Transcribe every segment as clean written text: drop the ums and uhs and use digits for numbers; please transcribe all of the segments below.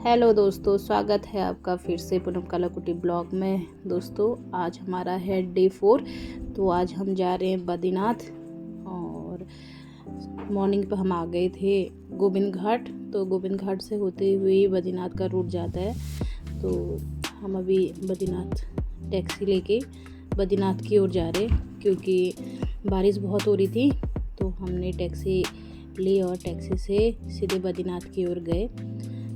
Hello दोस्तों, स्वागत है आपका फिर से पूनम कालाकुटी ब्लॉग में। दोस्तों आज हमारा है डे 4। तो आज हम जा रहे हैं बद्रीनाथ। और मॉर्निंग पे हम आ गए थे गोविंद घाट। तो गोविंद घाट से होते हुए बद्रीनाथ का रूट जाता है। तो हम अभी बद्रीनाथ टैक्सी लेके बद्रीनाथ की ओर जा रहे हैं, क्योंकि बारिश बहुत हो रही थी। तो हमने टैक्सी ली और टैक्सी से सीधे बद्रीनाथ की ओर गए।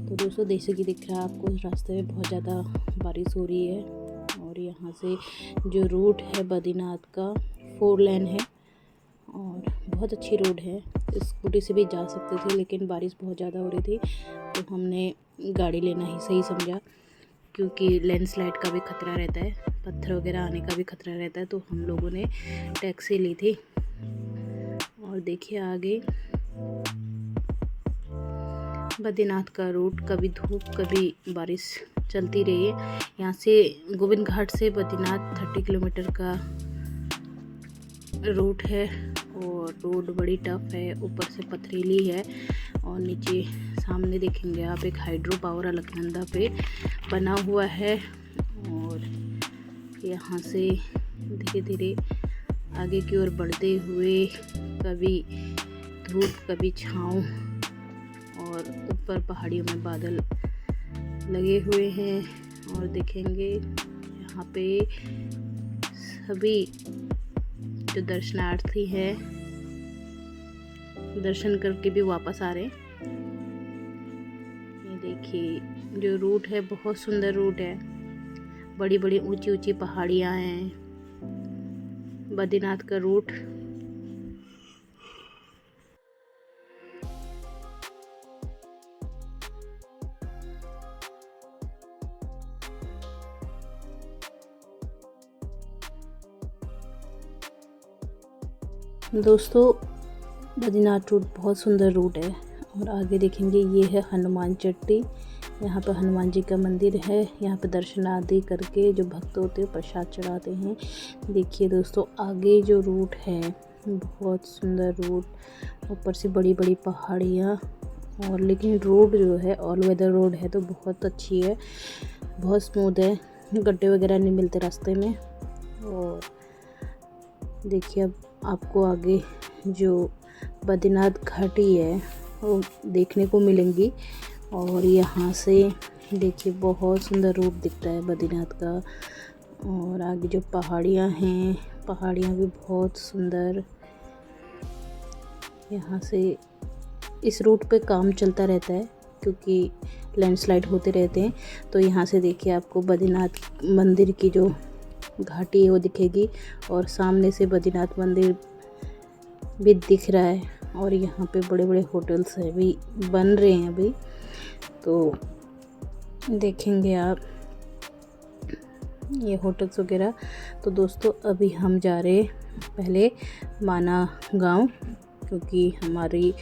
तो दोस्तों जैसे कि दिख रहा है आपको, रास्ते में बहुत ज़्यादा बारिश हो रही है। और यहाँ से जो रूट है बद्रीनाथ का 4 लेन है और बहुत अच्छी रोड है। स्कूटी से भी जा सकते थे, लेकिन बारिश बहुत ज़्यादा हो रही थी तो हमने गाड़ी लेना ही सही समझा, क्योंकि लैंडस्लाइड का भी खतरा रहता है, पत्थर वगैरह आने का भी खतरा रहता है। तो हम लोगों ने टैक्सी ली थी। और देखिए आगे बद्रीनाथ का रूट, कभी धूप कभी बारिश चलती रही है। यहाँ से गोविंद घाट से बद्रीनाथ 30 किलोमीटर का रूट है। और रोड बड़ी टफ है, ऊपर से पथरीली है। और नीचे सामने देखेंगे आप एक हाइड्रो पावर अलकनंदा पे बना हुआ है। और यहाँ से धीरे धीरे आगे की ओर बढ़ते हुए कभी धूप कभी छाँव, और ऊपर पहाड़ियों में बादल लगे हुए हैं। और देखेंगे यहाँ पे सभी जो दर्शनार्थी हैं दर्शन करके भी वापस आ रहे हैं। ये देखिए जो रूट है, बहुत सुंदर रूट है। बड़ी बड़ी ऊंची ऊंची पहाड़ियाँ हैं बद्रीनाथ का रूट। दोस्तों बद्रीनाथ रूट बहुत सुंदर रूट है। और आगे देखेंगे ये है हनुमान चट्टी। यहाँ पर हनुमान जी का मंदिर है। यहाँ पर दर्शन आदि करके जो भक्त होते हैं प्रसाद चढ़ाते हैं। देखिए दोस्तों आगे जो रूट है बहुत सुंदर रूट, ऊपर से बड़ी बड़ी पहाड़ियाँ। और लेकिन रोड जो है ऑल वेदर रोड है, तो बहुत अच्छी है, बहुत स्मूथ है, गड्ढे वगैरह नहीं मिलते रास्ते में। और देखिए अब आपको आगे जो बद्रीनाथ घाटी है वो देखने को मिलेंगी। और यहाँ से देखिए बहुत सुंदर रूप दिखता है बद्रीनाथ का। और आगे जो पहाड़ियाँ हैं, पहाड़ियाँ भी बहुत सुंदर। यहाँ से इस रूट पे काम चलता रहता है, क्योंकि लैंडस्लाइड होते रहते हैं। तो यहाँ से देखिए आपको बद्रीनाथ मंदिर की जो घाटी है वो दिखेगी। और सामने से बद्रीनाथ मंदिर भी दिख रहा है। और यहाँ पे बड़े बड़े होटल्स हैं, अभी बन रहे हैं अभी, तो देखेंगे आप ये होटल्स वगैरह। तो दोस्तों अभी हम जा रहे पहले माना गांव, क्योंकि हमारी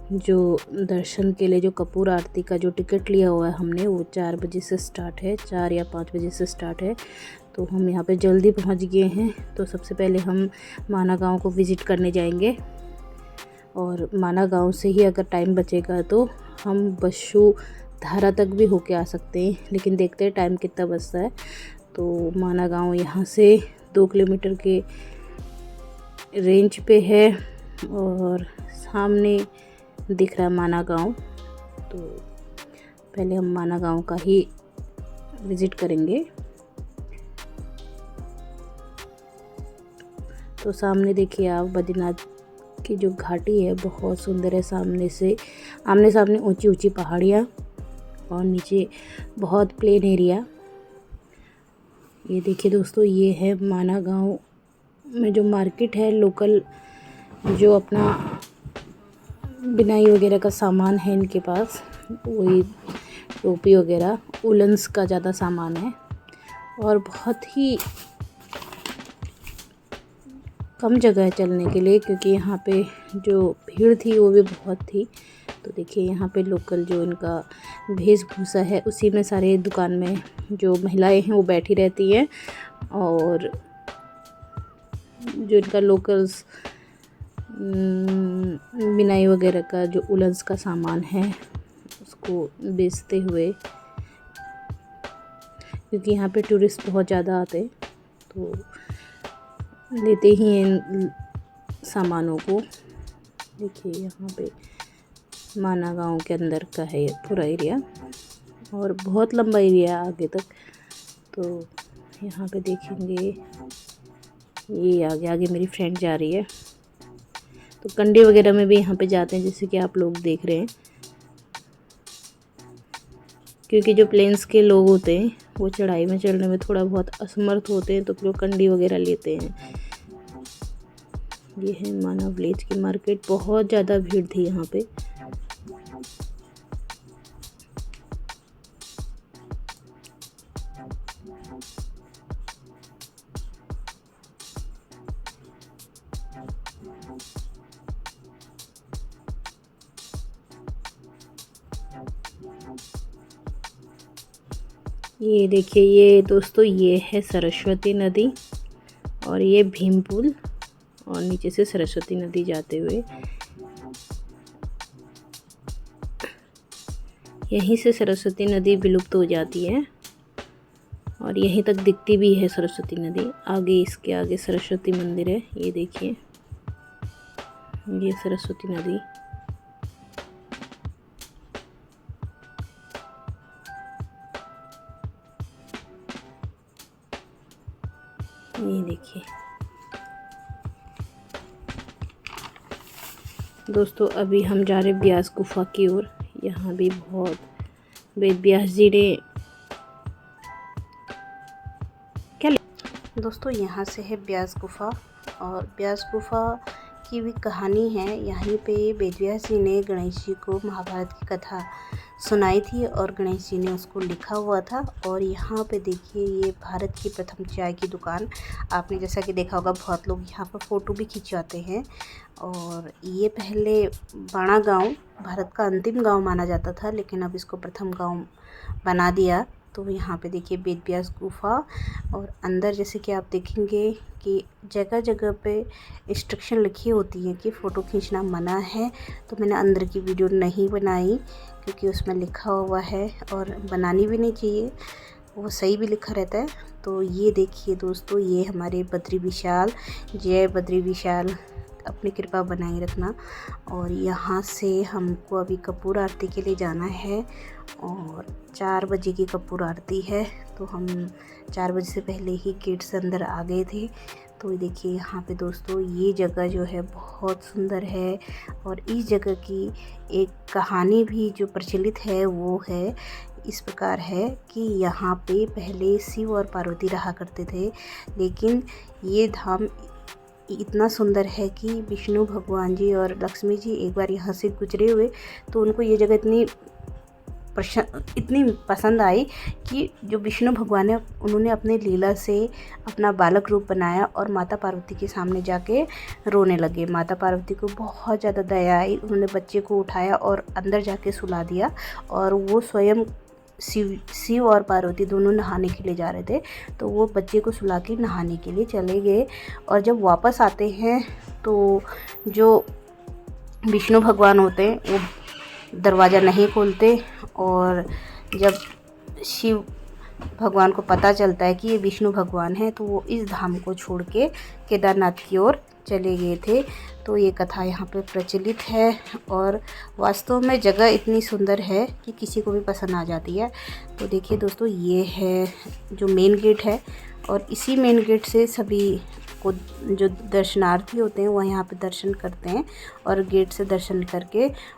जो दर्शन के लिए जो कपूर आरती का जो टिकट लिया हुआ है हमने, वो 4 बजे से स्टार्ट है, 4 या 5 बजे से स्टार्ट है। तो हम यहाँ पे जल्दी पहुँच गए हैं। तो सबसे पहले हम माना गांव को विज़िट करने जाएंगे। और माना गांव से ही अगर टाइम बचेगा तो हम बस्सू धारा तक भी होके आ सकते हैं, लेकिन देखते हैं टाइम कितना बचता है। तो माना गांव यहाँ से 2 किलोमीटर के रेंज पे है। और सामने दिख रहा है माना गांव। तो पहले हम माना गांव का ही विज़िट करेंगे। तो सामने देखिए आप बद्रीनाथ की जो घाटी है बहुत सुंदर है। सामने से आमने सामने ऊंची ऊंची पहाड़ियाँ और नीचे बहुत प्लेन एरिया। ये देखिए दोस्तों ये है माना गांव में जो मार्केट है, लोकल जो अपना बिनाई वगैरह का सामान है इनके पास, वही टोपी वगैरह उलन्स का ज़्यादा सामान है। और बहुत ही कम जगह है चलने के लिए, क्योंकि यहाँ पे जो भीड़ थी वो भी बहुत थी। तो देखिए यहाँ पे लोकल जो इनका वेशभूषा है, उसी में सारे दुकान में जो महिलाएं हैं वो बैठी रहती हैं। और जो इनका लोकल्स बिनाई वगैरह का जो उलन्स का सामान है इसको बेचते हुए, क्योंकि यहाँ पे टूरिस्ट बहुत ज़्यादा आते हैं तो लेते ही इन सामानों को। देखिए यहाँ पे माना गांव के अंदर का है पूरा एरिया और बहुत लंबा एरिया आगे तक। तो यहाँ पे देखेंगे ये आगे आगे मेरी फ्रेंड जा रही है। तो कंडी वगैरह में भी यहाँ पे जाते हैं, जैसे कि आप लोग देख रहे हैं, क्योंकि जो प्लेन्स के लोग होते हैं वो चढ़ाई में चढ़ने में थोड़ा बहुत असमर्थ होते हैं तो फिर वो कंडी वगैरह लेते हैं। ये है माना विलेज की मार्केट, बहुत ज़्यादा भीड़ थी यहाँ पे। ये देखिए, ये दोस्तों ये है सरस्वती नदी और ये भीम पुल और नीचे से सरस्वती नदी जाते हुए यहीं से सरस्वती नदी विलुप्त हो जाती है और यहीं तक दिखती भी है सरस्वती नदी। आगे इसके आगे सरस्वती मंदिर है, ये देखिए ये सरस्वती नदी। ये देखिए दोस्तों, अभी हम जा रहे ब्यास गुफा की ओर। यहाँ भी बहुत वेद व्यास जी ने दोस्तों यहाँ से है ब्यास गुफा और ब्यास गुफा की भी कहानी है। यहीं पे वेद व्यास जी ने गणेश जी को महाभारत की कथा सुनाई थी और गणेश जी ने उसको लिखा हुआ था। और यहाँ पे देखिए ये भारत की प्रथम चाय की दुकान, आपने जैसा कि देखा होगा बहुत लोग यहाँ पर फ़ोटो भी खिंचवाते हैं। और ये पहले बाणा गांव भारत का अंतिम गांव माना जाता था, लेकिन अब इसको प्रथम गांव बना दिया। तो यहाँ पे देखिए वेद व्यास गुफा और अंदर जैसे कि आप देखेंगे कि जगह जगह पे इंस्ट्रक्शन लिखी होती है कि फ़ोटो खींचना मना है। तो मैंने अंदर की वीडियो नहीं बनाई क्योंकि उसमें लिखा हुआ है और बनानी भी नहीं चाहिए, वो सही भी लिखा रहता है। तो ये देखिए दोस्तों, ये हमारे बद्री विशाल, जय बद्री विशाल, अपनी कृपा बनाए रखना। और यहाँ से हमको अभी कपूर आरती के लिए जाना है और 4 बजे की कपूर आरती है। तो हम 4 बजे से पहले ही गेट से अंदर आ गए थे। तो देखिए यहाँ पे दोस्तों ये जगह जो है बहुत सुंदर है और इस जगह की एक कहानी भी जो प्रचलित है वो है इस प्रकार है कि यहाँ पे पहले शिव और पार्वती रहा करते थे, लेकिन ये धाम इतना सुंदर है कि विष्णु भगवान जी और लक्ष्मी जी एक बार यहाँ से गुजरे हुए तो उनको ये जगह इतनी पसंद आई कि जो विष्णु भगवान है उन्होंने अपने लीला से अपना बालक रूप बनाया और माता पार्वती के सामने जाके रोने लगे। माता पार्वती को बहुत ज़्यादा दया आई, उन्होंने बच्चे को उठाया और अंदर जाके सुला दिया और वो स्वयं शिव और पार्वती दोनों नहाने के लिए जा रहे थे। तो वो बच्चे को सुला के नहाने के लिए चले गए और जब वापस आते हैं तो जो विष्णु भगवान होते हैं वो दरवाज़ा नहीं खोलते और जब शिव भगवान को पता चलता है कि ये विष्णु भगवान है तो वो इस धाम को छोड़ के केदारनाथ की ओर चले गए थे। तो ये कथा यहाँ पे प्रचलित है और वास्तव में जगह इतनी सुंदर है कि किसी को भी पसंद आ जाती है। तो देखिए दोस्तों, ये है जो मेन गेट है और इसी मेन गेट से सभी को जो दर्शनार्थी होते हैं वो यहाँ पे दर्शन करते हैं और गेट से दर्शन करके